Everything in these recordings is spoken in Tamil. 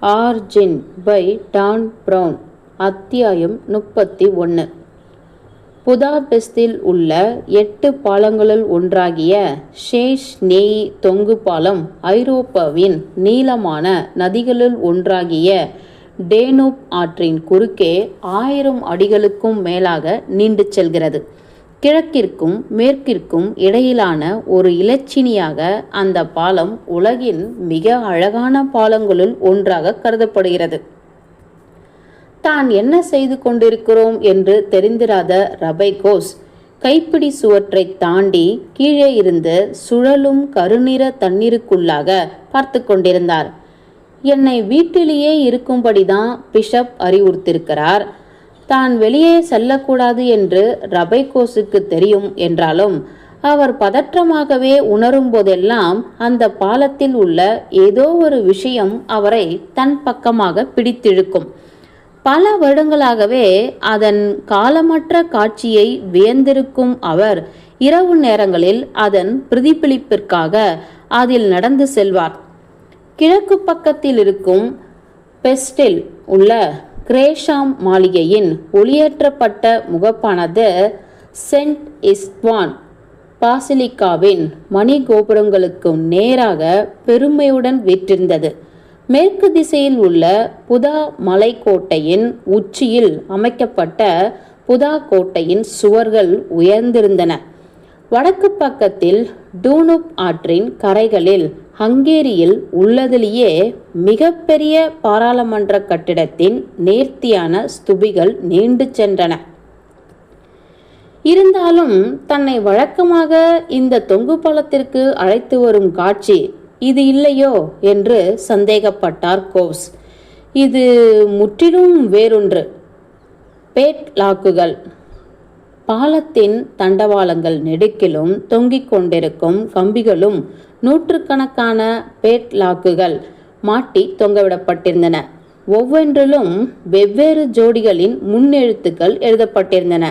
Origin by Don brown. அத்தியாயம் 31. புதாபெஸ்தில் உள்ள 8 பாலங்களுள் ஒன்றாகிய ஷேஷ் நேயி தொங்கு பாலம் ஐரோப்பாவின் நீளமான நதிகளுள் ஒன்றாகிய டேனூப் ஆற்றின் குறுக்கே 1000 அடிகளுக்கும் மேலாக நீண்டு செல்கிறது. கிழக்கிற்கும் மேற்கிற்கும் இடையிலான ஒரு இலச்சினியாக அந்த பாலம் உலகின் மிக அழகான பாலங்களுள் ஒன்றாக கருதப்படுகிறது. தான் என்ன செய்து கொண்டிருக்கிறோம் என்று தெரிந்திராத ரபைகோஸ் கைப்பிடி சுவற்றை தாண்டி கீழே இருந்து சுழலும் கருநிற தண்ணீருக்குள்ளாக பார்த்து கொண்டிருந்தார். என்னை வீட்டிலேயே இருக்கும்படிதான் பிஷப் அறிவுறுத்திருக்கிறார். தான் வெளியே செல்லக்கூடாது என்று ரபைகோஸுக்கு தெரியும் என்றாலும் அவர் பதற்றமாகவே உணரும் போதெல்லாம் அந்த பாலத்தில் உள்ள ஏதோ ஒரு விஷயம் அவரை தன் பக்கமாக பிடித்திழுக்கும். பல வருடங்களாகவே அதன் காலமற்ற காட்சியை வியந்திருக்கும் அவர் இரவு நேரங்களில் அதன் பிரதிபலிப்பிற்காக அதில் நடந்து செல்வார். கிழக்கு பக்கத்தில் இருக்கும் பெஸ்டில் உள்ள கிரேஷாம் மாளிகையின் ஒளியேற்றப்பட்ட முகப்பானது சென்ட் இஸ்வான் பாசிலிக்காவின் மணி கோபுரங்களுக்கு நேராக பெருமையுடன் வீற்றிருந்தது. மேற்கு திசையில் உள்ள புதா மலைக்கோட்டையின் உச்சியில் அமைக்கப்பட்ட புதா கோட்டையின் சுவர்கள் உயர்ந்திருந்தன. வடக்கு பக்கத்தில் டூனுப் ஆற்றின் கரைகளில் ஹங்கேரியில் உள்ளதிலேயே மிகப்பெரிய பாராளுமன்ற கட்டிடத்தின் நேர்த்தியான ஸ்துபிகள் நீண்டு சென்றன. இருந்தாலும் தன்னை வழக்கமாக இந்த தொங்கு பாலத்திற்கு அழைத்து வரும் காட்சி இது இல்லையோ என்று சந்தேகப்பட்டார் கோவ்ஸ். இது முற்றிலும் வேறொன்று. பேட் லாக்குகள். பாலத்தின் தண்டவாளங்கள் நெடுக்கிலும் தொங்கிக் கொண்டிருக்கும் கம்பிகளும் நூற்றுக்கணக்கான பேட் லாக்குகள் மாட்டி தொங்கவிடப்பட்டிருந்தன. ஒவ்வொன்றிலும் வெவ்வேறு ஜோடிகளின் முன்னெழுத்துக்கள் எழுதப்பட்டிருந்தன.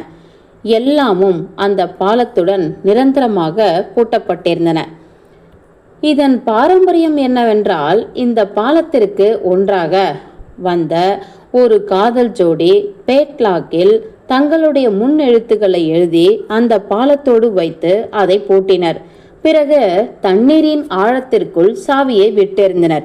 எல்லாமும் அந்த பாலத்துடன் நிரந்தரமாக பூட்டப்பட்டிருந்தன. இதன் பாரம்பரியம் என்னவென்றால், இந்த பாலத்திற்கு ஒன்றாக வந்த ஒரு காதல் ஜோடி பேட்லாக்கில் தங்களுடைய முன்னெழுத்துக்களை எழுதி அந்த பாலத்தோடு வைத்து அதை பூட்டினர். பிறகு தண்ணீரின் ஆழத்திற்குள் சாவியை விட்டிருந்தனர்.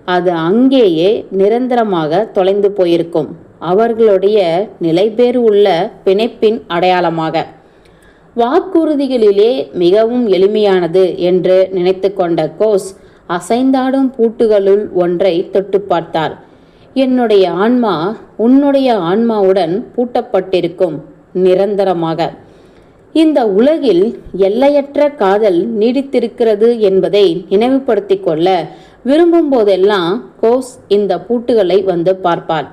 அது அங்கேயே நிரந்தரமாக தொலைந்து போயிருக்கும், அவர்களுடைய நிலைபேறு உள்ள பிணைப்பின் அடையாளமாக. வாக்குறுதிகளிலே மிகவும் எளிமையானது என்று நினைத்து கொண்ட கோஸ் அசைந்தாடும் பூட்டுகளுள் ஒன்றை தொட்டு பார்த்தார். என்னுடைய ஆன்மா உன்னுடைய ஆன்மாவுடன் பூட்டப்பட்டிருக்கும், நிரந்தரமாக. இந்த உலகில் எல்லையற்ற காதல் நீடித்திருக்கிறது என்பதை நினைவுபடுத்தி கொள்ள விரும்பும் போதெல்லாம் கோஸ் இந்த பூட்டுகளை வந்து பார்ப்பார்.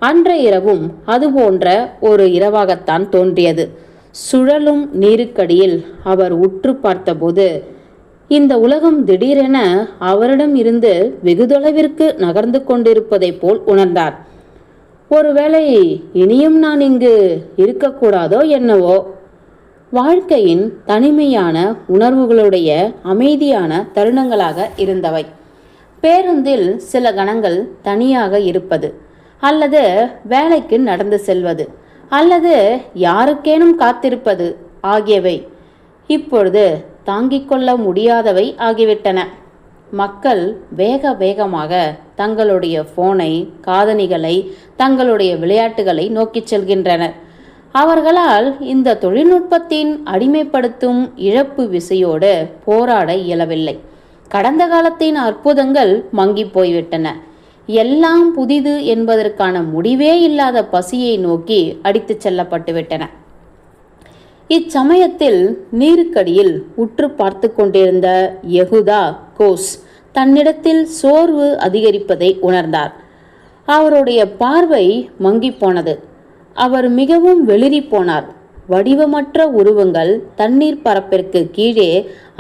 அன்றைய இரவும் அதுபோன்ற ஒரு இரவாகத்தான் தோன்றியது. சுழலும் நீருக்கடியில் அவர் உற்று பார்த்தபோது இந்த உலகம் திடீரென அவரிடம் இருந்து வெகு தொலைவிற்கு நகர்ந்து கொண்டிருப்பதை போல் உணர்ந்தார். ஒருவேளை இனியும் நான் இங்கு இருக்கக்கூடாதோ என்னவோ. வாழ்க்கையின் தனிமையான உணர்வுகளுடைய அமைதியான தருணங்களாக இருந்தவை. பேருந்தில் சில கணங்கள் தனியாக இருப்பது, அல்லது வேலைக்கு நடந்து செல்வது, அல்லது யாருக்கேனும் காத்திருப்பது ஆகியவை இப்பொழுது தாங்கிக் கொள்ள முடியாதவை ஆகிவிட்டன. மக்கள் வேக வேகமாக தங்களுடைய போனை, காதணிகளை, தங்களுடைய விளையாட்டுகளை நோக்கிச் செல்கின்றனர். அவர்களால் இந்த தொழில்நுட்பத்தின் அடிமைப்படுத்தும் இழப்பு விசையோடு போராட இயலவில்லை. கடந்த காலத்தின் அற்புதங்கள் மங்கி போய்விட்டன. எல்லாம் புதிது என்பதற்கான முடிவே இல்லாத பசியை நோக்கி அடித்து செல்லப்பட்டு விட்டன. இச்சமயத்தில் நீருக்கடியில் உற்று பார்த்து கொண்டிருந்த யெகூதா கோஸ் தன்னிடத்தில் சோர்வு அதிகரிப்பதை உணர்ந்தார். அவருடைய பார்வை மங்கி போனது. அவர் மிகவும் வெளிரி போனார். வடிவமற்ற உருவங்கள் தண்ணீர் பரப்பிற்கு கீழே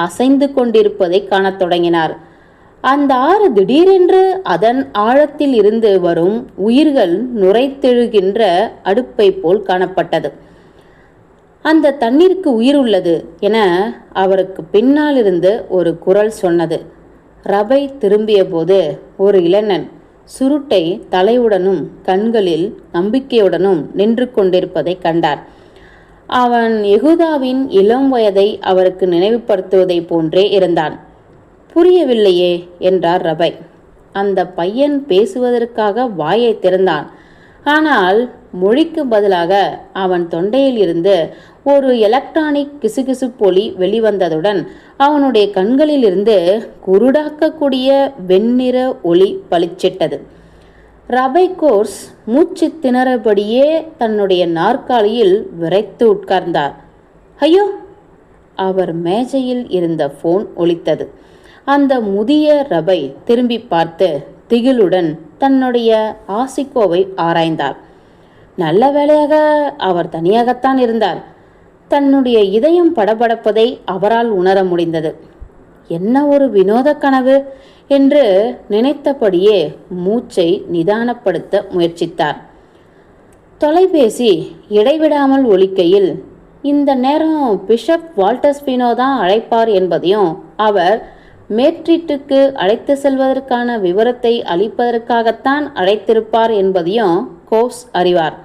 அசைந்து கொண்டிருப்பதை காணத் தொடங்கினார். அந்த ஆறு திடீரென்று அதன் ஆழத்தில் இருந்து வரும் உயிர்கள் நுரைத்தெழுகின்ற அடுப்பை போல் காணப்பட்டது. அந்த தண்ணீருக்கு உயிர் உள்ளது என அவருக்கு பின்னாலிருந்து ஒரு குரல் சொன்னது. ரபை திரும்பிய போது ஒரு இளைஞன் சுருட்டை தலையுடனும் கண்களில் நம்பிக்கையுடனும் நின்று கொண்டிருப்பதை கண்டார். அவன் யெகூதாவின் இளம் வயதை அவருக்கு நினைவுபடுத்துவதை போன்றே இருந்தான். புரியவில்லையே என்றார் ரபை. அந்த பையன் பேசுவதற்காக வாயை திறந்தான். ஆனால் மொழிக்கு பதிலாக அவன் தொண்டையில் இருந்து ஒரு எலக்ட்ரானிக் கிசுகிசுப்பொலி வெளிவந்ததுடன் அவனுடைய கண்களில் இருந்து குருடாக்கக்கூடிய வெண்ணிற ஒளி பளிச்சிட்டது. ரபை கோர்ஸ் மூச்சு திணறபடியே தன்னுடைய நாற்காலியில் விரைத்து உட்கார்ந்தார். ஐயோ! அவர் மேஜையில் இருந்த போன் ஒலித்தது. அந்த முதிய ரபை திரும்பி பார்த்து திகிலுடன் தன்னுடைய ஆசிக்கோவை ஆராய்ந்தார். நல்ல வேளையாக அவர் தனியாகத்தான் இருந்தார். தன்னுடைய இதயம் படபடப்பதை அவரால் உணர முடிந்தது. என்ன ஒரு வினோத கனவு என்று நினைத்தபடியே மூச்சை நிதானப்படுத்த முயற்சித்தார். தொலைபேசி இடைவிடாமல் ஒலிக்கையில் இந்த நேரம் பிஷப் வால்டஸ்பினோ தான் அழைப்பார் என்பதையும் அவர் மேட்ரிட்டுக்கு அழைத்து செல்வதற்கான விவரத்தை அளிப்பதற்காகத்தான் அழைத்திருப்பார் என்பதையும் கோஸ் அறிவார்.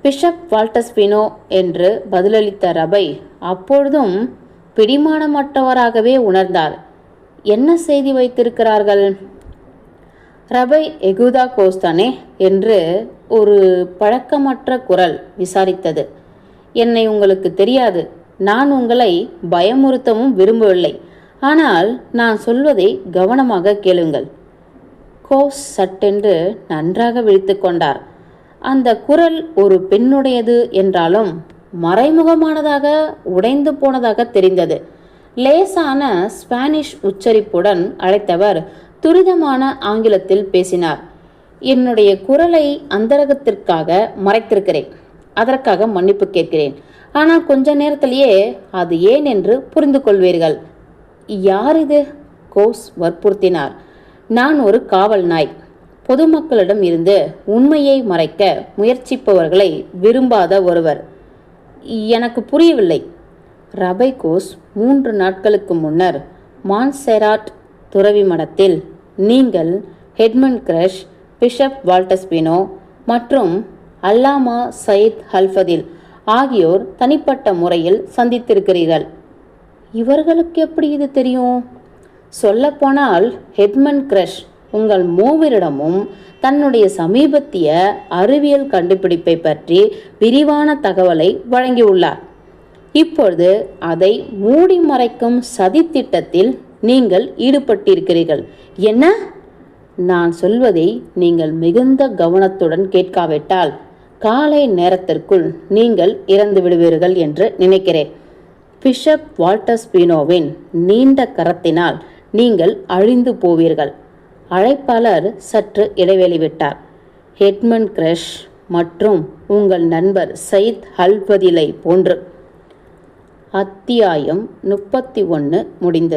பிஷப் வால்டஸ்பினோ என்று பதிலளித்த ரபை அப்பொழுதும் பிடிமானமற்றவராகவே உணர்ந்தார். என்ன செய்தி வைத்திருக்கிறார்கள்? ரபை யெகூதா கோஸ் தானே என்று ஒரு பழக்கமற்ற குரல் விசாரித்தது. என்னை உங்களுக்கு தெரியாது. நான் உங்களை பயமுறுத்தவும் விரும்பவில்லை. ஆனால் நான் சொல்வதை கவனமாக கேளுங்கள். கோஸ் சட்டென்று நன்றாக விழித்து கொண்டார். அந்த குரல் ஒரு பெண்ணுடையது என்றாலும் மறைமுகமானதாக உடைந்து போனதாக தெரிந்தது. லேசான ஸ்பானிஷ் உச்சரிப்புடன் அழைத்தவர் துரிதமான ஆங்கிலத்தில் பேசினார். என்னுடைய குரலை அந்தரகத்திற்காக மறைத்திருக்கிறேன். அதற்காக மன்னிப்பு கேட்கிறேன். ஆனால் கொஞ்ச நேரத்திலேயே அது ஏன் என்று புரிந்து கொள்வீர்கள். யார் இது? கோஸ் வற்புறுத்தினார். நான் ஒரு காவல் நாய். பொதுமக்களிடம் இருந்து உண்மையை மறைக்க முயற்சிப்பவர்களை விரும்பாத ஒருவர். எனக்கு புரியவில்லை. ரபை கோஸ் 3 நாட்களுக்கு முன்னர் மான்செராட் துறவி மடத்தில் நீங்கள் எட்மண்ட் கிரஷ், பிஷப் வால்டஸ்பினோ மற்றும் அல்லாமா சயீத் அல்ஃபதில் ஆகியோர் தனிப்பட்ட முறையில் சந்தித்திருக்கிறீர்கள். இவர்களுக்கு எப்படி இது தெரியும்? சொல்லப்போனால் எட்மண்ட் கிரஷ் உங்கள் மூவரிடமும் தன்னுடைய சமீபத்திய அறிவியல் கண்டுபிடிப்பை பற்றி விரிவான தகவலை வழங்கியுள்ளார். இப்பொழுது அதை மூடி மறைக்கும் சதித்திட்டத்தில் நீங்கள் ஈடுபட்டிருக்கிறீர்கள். என்ன? நான் சொல்வதை நீங்கள் மிகுந்த கவனத்துடன் கேட்காவிட்டால் காலை நேரத்திற்குள் நீங்கள் இறந்து விடுவீர்கள் என்று நினைக்கிறேன். பிஷப் வால்டஸ்பினோவின் நீண்ட கரத்தினால் நீங்கள் அழிந்து போவீர்கள். அழைப்பாளர் சற்று இடைவெளி விட்டார். எட்மண்ட் கிரஷ் மற்றும் உங்கள் நண்பர் சயீத் அல்ஃபதிலை போன்று. அத்தியாயம் 31 முடிந்தது.